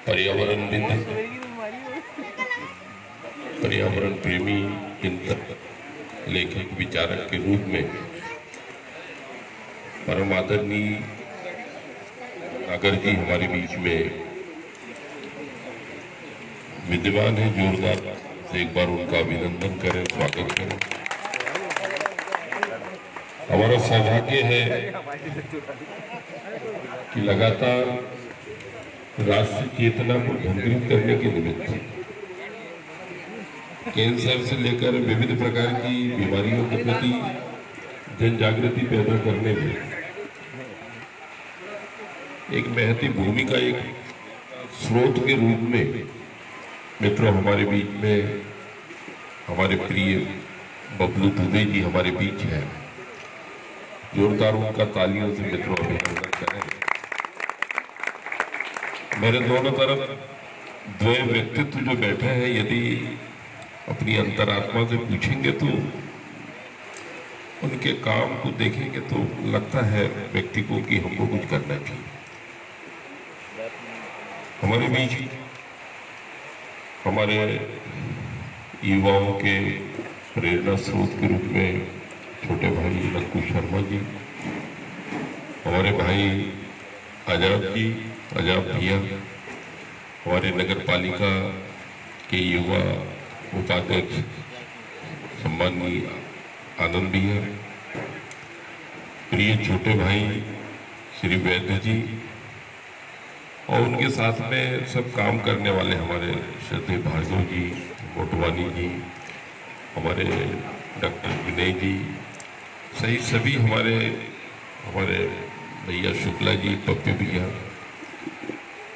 पर्यावरण पर्यावरण प्रेमी चिंतक लेखक विचारक के रूप में परम आदरणीय नागर जी हमारे बीच में विद्यमान है। जोरदार से एक बार उनका अभिनंदन करें, स्वागत करें। हमारा सौभाग्य है कि लगातार राष्ट्रीय चेतना को भंगुरित करने के निमित्त कैंसर से लेकर विविध प्रकार की बीमारियों के प्रति जन जागृति पैदा करने में एक महती भूमिका, एक स्रोत के रूप में मित्रों हमारे बीच में हमारे प्रिय बबलू दुबे जी हमारे बीच है। जोरदार उनका तालियों से मित्रों अभिनंदन करें। मेरे दोनों तरफ दो व्यक्तित्व जो बैठे हैं, यदि अपनी अंतरात्मा से पूछेंगे तो उनके काम को देखेंगे तो लगता है व्यक्ति को कि हमको कुछ करना चाहिए। हमारे बीच हमारे युवाओं के प्रेरणा स्रोत के रूप में छोटे भाई लक्कू शर्मा जी, हमारे भाई आजाद जी, आजाद भैया, हमारे नगर पालिका के युवा उपाध्यक्ष सम्माननीय आनंद भैया, प्रिय छोटे भाई श्री वैद्य जी और उनके साथ में सब काम करने वाले हमारे श्रद्धेय भार्गव जी, मोटवानी जी, हमारे डॉक्टर विनय जी सहित सभी हमारे भैया शुक्ला जी, पप्पी भैया,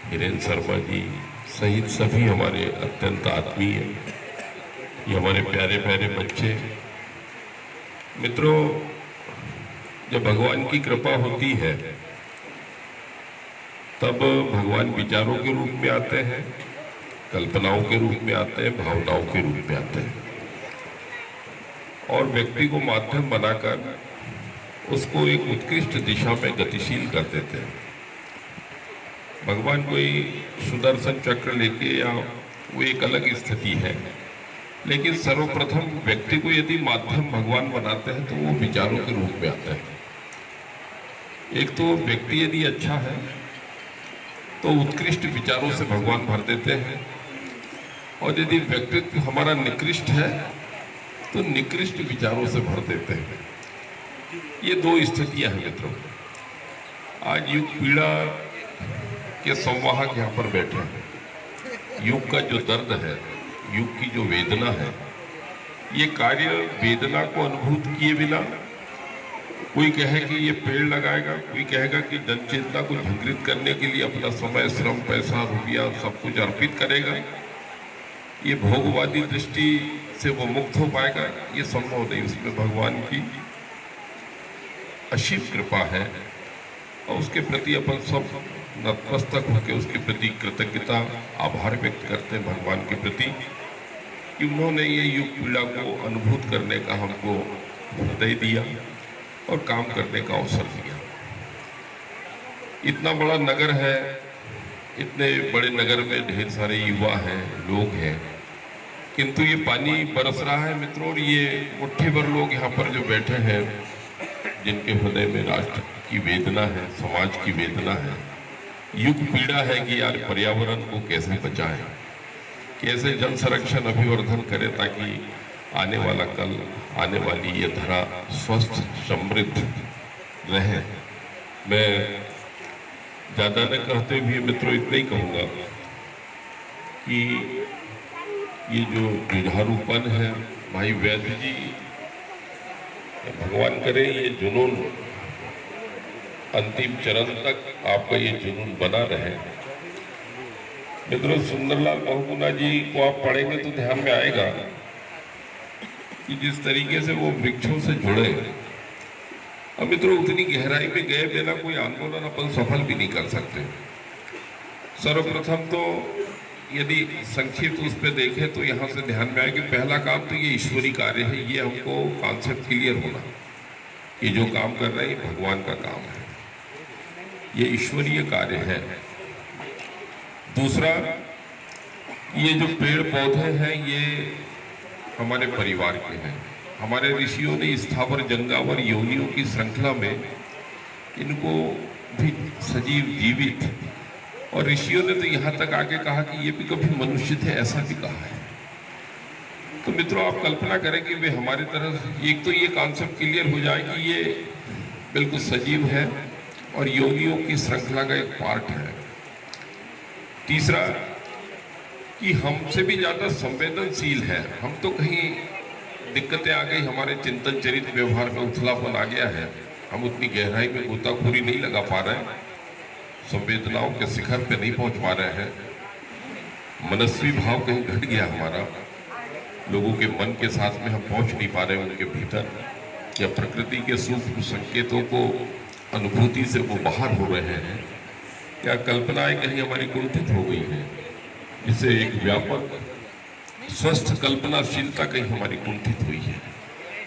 हिरेन शर्मा जी सहित सभी हमारे अत्यंत आत्मीय, ये हमारे प्यारे प्यारे बच्चे। मित्रों, जब भगवान की कृपा होती है तब भगवान विचारों के रूप में आते हैं, कल्पनाओं के रूप में आते हैं, भावनाओं के रूप में आते हैं और व्यक्ति को माध्यम बनाकर उसको एक उत्कृष्ट दिशा में गतिशील कर देते हैं। भगवान कोई सुदर्शन चक्र लेके या वो एक अलग स्थिति है, लेकिन सर्वप्रथम व्यक्ति को यदि माध्यम भगवान बनाते हैं तो वो विचारों के रूप में आता है। एक तो व्यक्ति यदि अच्छा है तो उत्कृष्ट विचारों से भगवान भर देते हैं और यदि व्यक्तित्व हमारा निकृष्ट है तो निकृष्ट विचारों से भर देते हैं। ये दो स्थितियां हैं मित्रों। आज युग पीड़ा के संवाहक यहाँ पर बैठे हैं। युग का जो दर्द है, युग की जो वेदना है, ये कार्य वेदना को अनुभूत किए बिना कोई कहे कि ये पेड़ लगाएगा, कोई कहेगा कि जनचेतना को जागृत करने के लिए अपना समय, श्रम, पैसा, रुपया सब कुछ अर्पित करेगा, ये भोगवादी दृष्टि से वो मुक्त हो पाएगा, ये संभव नहीं। उसमें भगवान की असीम कृपा है और उसके प्रति अपन सब नतमस्तक होकर उसके प्रति कृतज्ञता, आभार व्यक्त करते हैं भगवान के प्रति कि उन्होंने ये युग पीड़ा को अनुभूत करने का हमको हृदय दिया और काम करने का अवसर दिया। इतना बड़ा नगर है, इतने बड़े नगर में ढेर सारे युवा हैं, लोग हैं, किंतु ये पानी बरस रहा है मित्रों और ये मुट्ठी भर लोग यहाँ पर जो बैठे हैं जिनके हृदय में राष्ट्र की वेदना है, समाज की वेदना है, युग पीड़ा है कि यार पर्यावरण को कैसे बचाएं, कैसे जल संरक्षण अभिवर्धन करें ताकि आने वाला कल, आने वाली ये धरा स्वस्थ समृद्ध रहे। मैं ज़्यादा न कहते हुए मित्रों इतना ही कहूँगा कि ये जो जुझारूपन है भाई वैद्य जी, भगवान करे ये जुनून अंतिम चरण तक आपका ये जुनून बना रहे। मित्रों, सुंदरलाल बहुगुणा जी को आप पढ़ेंगे तो ध्यान में आएगा कि जिस तरीके से वो वृक्षों से जुड़े, अब मित्रों उतनी गहराई में गए बिना कोई आंदोलन अपन सफल भी नहीं कर सकते। सर्वप्रथम तो यदि संक्षिप्त उस पर देखें तो यहाँ से ध्यान में आए कि पहला काम तो ये ईश्वरी कार्य है। ये हमको कॉन्सेप्ट क्लियर होना कि जो काम कर रहे हैं भगवान का काम है। ये ईश्वरीय कार्य है। दूसरा, ये जो पेड़ पौधे हैं ये हमारे परिवार के हैं। हमारे ऋषियों ने स्थावर जंगावर योनियों की श्रृंखला में इनको भी सजीव जीवित, और ऋषियों ने तो यहाँ तक आगे कहा कि ये भी कभी मनुष्य थे, ऐसा भी कहा है। तो मित्रों, आप कल्पना करें कि वे हमारी तरह, एक तो ये कॉन्सेप्ट क्लियर हो जाए कि ये बिल्कुल सजीव है और योनियों की श्रृंखला का एक पार्ट है। तीसरा, कि हमसे भी ज्यादा संवेदनशील है। हम तो कहीं दिक्कतें आ गई, हमारे चिंतन चरित्र व्यवहार में उथलापन आ गया है, हम उतनी गहराई में गोताखोरी नहीं लगा पा रहे हैं, संवेदनाओं के शिखर पे नहीं पहुंच पा रहे हैं, मनस्वी भाव कहीं घट गया हमारा, लोगों के मन के साथ में हम पहुंच नहीं पा रहे उनके भीतर, या प्रकृति के सूक्ष्म संकेतों को अनुभूति से वो बाहर हो रहे हैं, या कल्पनाएं कहीं हमारी कुंठित हो गई हैं, जिससे एक व्यापक स्वस्थ कल्पनाशीलता कहीं हमारी कुंठित हुई है।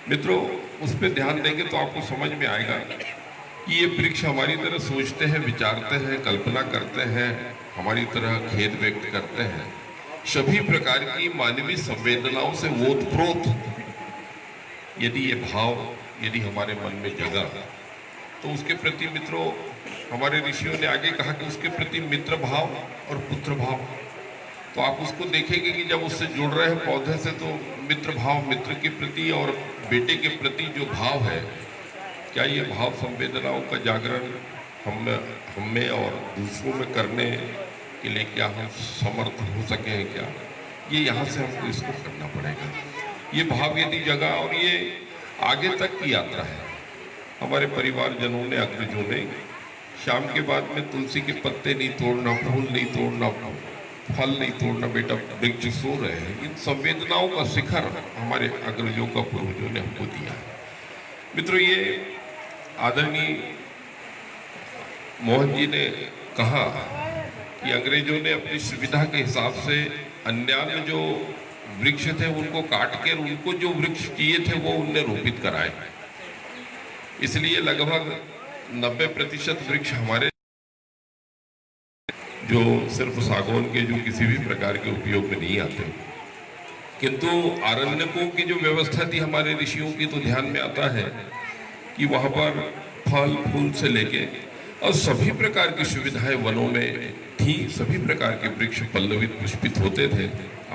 मित्रों, उस पर ध्यान देंगे तो आपको समझ में आएगा कि ये वृक्ष हमारी तरह सोचते हैं, विचारते हैं, कल्पना करते हैं, हमारी तरह खेद व्यक्त करते हैं। सभी प्रकार की मानवीय संवेदनाओं से ओतप्रोत यदि ये भाव यदि हमारे मन में जगा, तो उसके प्रति मित्रों, हमारे ऋषियों ने आगे कहा कि उसके प्रति मित्र भाव और पुत्र भाव, तो आप उसको देखेंगे कि जब उससे जुड़ रहे हैं पौधे से, तो मित्र भाव, मित्र के प्रति और बेटे के प्रति जो भाव है, क्या ये भाव संवेदनाओं का जागरण हम में और दूसरों में करने के लिए क्या हम समर्थ हो सके हैं क्या? ये यहाँ से हमको इसको करना पड़ेगा। ये भाव यदि जगा, और ये आगे तक की यात्रा है। हमारे परिवारजनों ने, अग्रजों ने, शाम के बाद में तुलसी के पत्ते नहीं तोड़ना, फूल नहीं तोड़ना, फल नहीं तोड़ना, बेटा वृक्ष सो रहे हैं। इन संवेदनाओं का शिखर हमारे अग्रजों का, पूर्वजों ने हमको दिया है। मित्रों, ये आदरणीय मोहन जी ने कहा कि अंग्रेजों ने अपनी सुविधा के हिसाब से अन्यान्य जो वृक्ष थे उनको काट के, उनको जो वृक्ष चाहिए थे वो उनने रोपित कराए। इसलिए लगभग 90% वृक्ष हमारे जो सिर्फ सागौन के, जो किसी भी प्रकार के उपयोग में नहीं आते, किंतु आरण्यकों की जो व्यवस्था थी हमारे ऋषियों की, तो ध्यान में आता है कि वहां पर फल फूल से लेके और सभी प्रकार की सुविधाएं वनों में थी। सभी प्रकार के वृक्ष पल्लवित पुष्पित होते थे।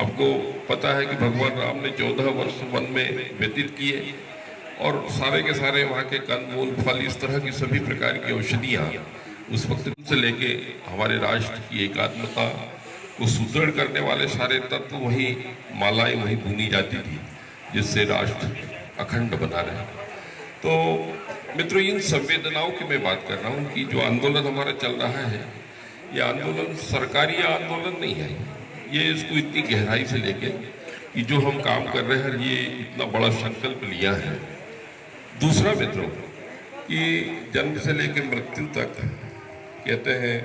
आपको पता है कि भगवान राम ने 14 वर्ष वन में व्यतीत किए, और सारे के सारे वहाँ के कंदमूल, फल, इस तरह की सभी प्रकार की औषधियाँ उस वक्त से लेके हमारे राष्ट्र की एकात्मता को सुदृढ़ करने वाले सारे तत्व, वही मालाएं वही बुनी जाती थी, जिससे राष्ट्र अखंड बना रहे। तो मित्रों, इन संवेदनाओं की मैं बात कर रहा हूँ कि जो आंदोलन हमारा चल रहा है, ये आंदोलन सरकारी आंदोलन नहीं है। ये इसको इतनी गहराई से लेके कि जो हम काम कर रहे हैं, ये इतना बड़ा संकल्प लिया है। दूसरा मित्रों, कि जन्म से लेकर मृत्यु तक कहते हैं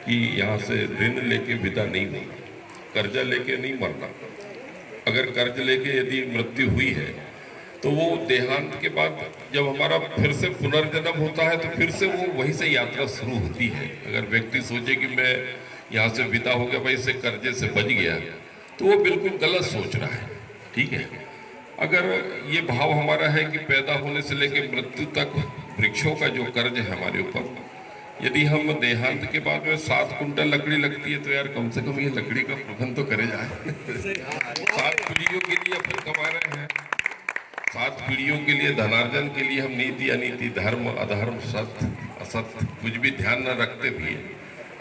कि यहाँ से ऋण लेके विदा नहीं होना, कर्जा लेके नहीं मरना। अगर कर्ज लेके यदि मृत्यु हुई है, तो वो देहांत के बाद जब हमारा फिर से पुनर्जन्म होता है, तो फिर से वो वहीं से यात्रा शुरू होती है। अगर व्यक्ति सोचे कि मैं यहाँ से विदा हो गया, भाई इससे कर्जे से बच गया, तो वो बिल्कुल गलत सोच रहा है। ठीक है, अगर ये भाव हमारा है कि पैदा होने से लेकर मृत्यु तक वृक्षों का जो कर्ज है हमारे ऊपर, यदि हम देहांत के बाद में 7 कुंटल लकड़ी लगती है, तो यार कम से कम ये लकड़ी का प्रबंध तो करे जाए। 7 पीढ़ियों के लिए अपन कमा रहे हैं, 7 पीढ़ियों के लिए धनार्जन के लिए हम नीति अनीति, धर्म अधर्म, सत्य असत्य कुछ भी ध्यान न रखते भी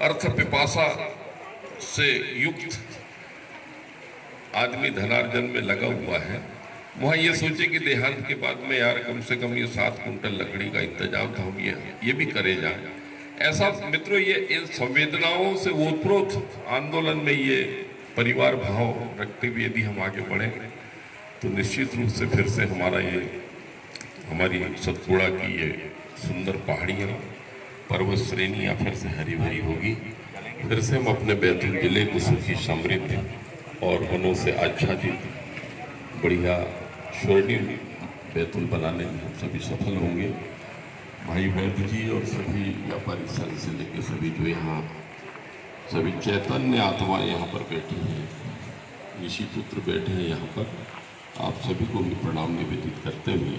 अर्थ पिपासा से युक्त आदमी धनार्जन में लगा हुआ है। वहाँ ये सोचे कि देहांत के बाद में यार कम से कम ये 7 कुंटल लकड़ी का इंतजाम था, हम ये भी करे जाए। ऐसा मित्रों, ये इन संवेदनाओं से ओतप्रोत आंदोलन में ये परिवार भाव रखते हुए यदि हम आगे बढ़े, तो निश्चित रूप से फिर से हमारी सतपुड़ा की ये सुंदर पहाड़ियाँ, पर्वत श्रेणियाँ फिर से हरी भरी होगी। फिर से हम अपने बैतूल जिले को सुखी, समृद्ध और वनों से आच्छादित बढ़िया स्वर्णिम बैतूल बनाने में हम सभी सफल होंगे। भाई वैद्य जी और सभी व्यापारी संघ से लेकर सभी जो यहाँ सभी चैतन्य आत्माएं यहाँ पर बैठी हैं, ऋषि पुत्र बैठे हैं यहाँ पर, आप सभी को भी प्रणाम निवेदित करते हुए